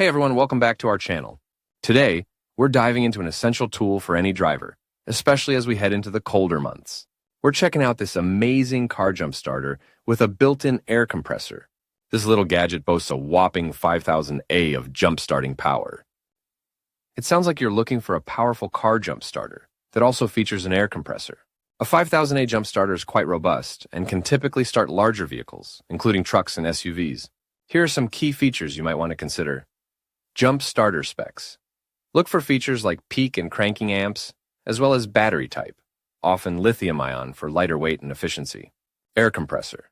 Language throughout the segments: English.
Hey everyone, welcome back to our channel. Today, we're diving into an essential tool for any driver, especially as we head into the colder months. We're checking out this amazing car jump starter with a built-in air compressor. This little gadget boasts a whopping 5,000 A of jump starting power. It sounds like you're looking for a powerful car jump starter that also features an air compressor. A 5,000 A jump starter is quite robust and can typically start larger vehicles, including trucks and SUVs. Here are some key features you might want to consider. Jump starter specs. Look for features like peak and cranking amps, as well as battery type, often lithium-ion for lighter weight and efficiency. Air compressor.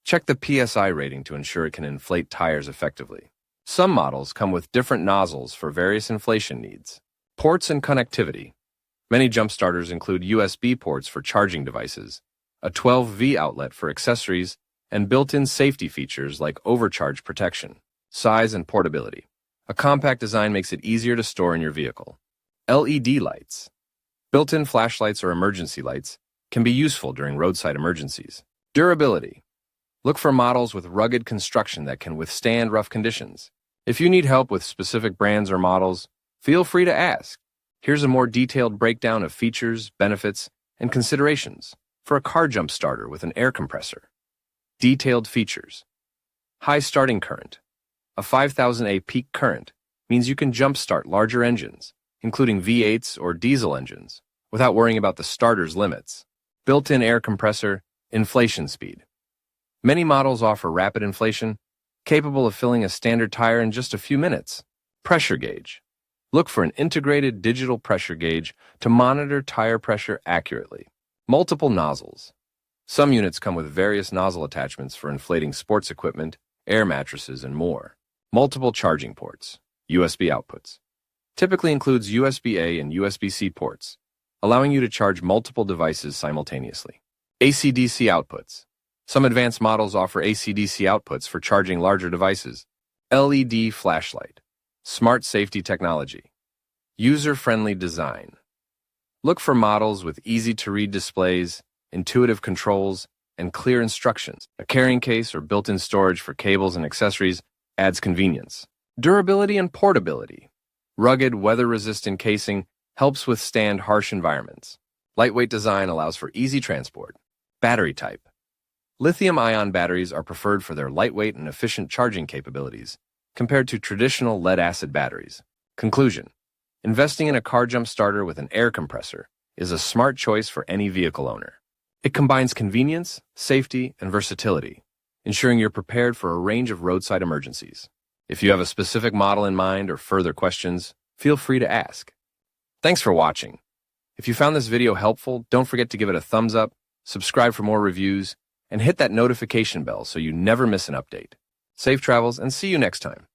Check the PSI rating to ensure it can inflate tires effectively. Some models come with different nozzles for various inflation needs. Ports and connectivity. Many jump starters include USB ports for charging devices, a 12V outlet for accessories, and built-in safety features like overcharge protection. Size and portability. A compact design makes it easier to store in your vehicle. LED lights. Built-in flashlights or emergency lights can be useful during roadside emergencies. Durability. Look for models with rugged construction that can withstand rough conditions. If you need help with specific brands or models, feel free to ask. Here's a more detailed breakdown of features, benefits, and considerations for a car jump starter with an air compressor. Detailed features. High starting current. A 5,000 A peak current means you can jumpstart larger engines, including V8s or diesel engines, without worrying about the starter's limits. Built-in air compressor, inflation speed. Many models offer rapid inflation, capable of filling a standard tire in just a few minutes. Pressure gauge. Look for an integrated digital pressure gauge to monitor tire pressure accurately. Multiple nozzles. Some units come with various nozzle attachments for inflating sports equipment, air mattresses, and more. Multiple charging ports, USB outputs. Typically includes USB-A and USB-C ports, allowing you to charge multiple devices simultaneously. AC-DC outputs. Some advanced models offer AC-DC outputs for charging larger devices. LED flashlight. Smart safety technology. User-friendly design. Look for models with easy-to-read displays, intuitive controls, and clear instructions. A carrying case or built-in storage for cables and accessories adds convenience. Durability and portability. Rugged, weather-resistant casing helps withstand harsh environments. Lightweight design allows for easy transport. Battery type. Lithium-ion batteries are preferred for their lightweight and efficient charging capabilities, compared to traditional lead-acid batteries. Conclusion. Investing in a car jump starter with an air compressor is a smart choice for any vehicle owner. It combines convenience, safety, and versatility, ensuring you're prepared for a range of roadside emergencies. If you have a specific model in mind or further questions, feel free to ask. Thanks for watching. If you found this video helpful, don't forget to give it a thumbs up, subscribe for more reviews, and hit that notification bell so you never miss an update. Safe travels, and see you next time.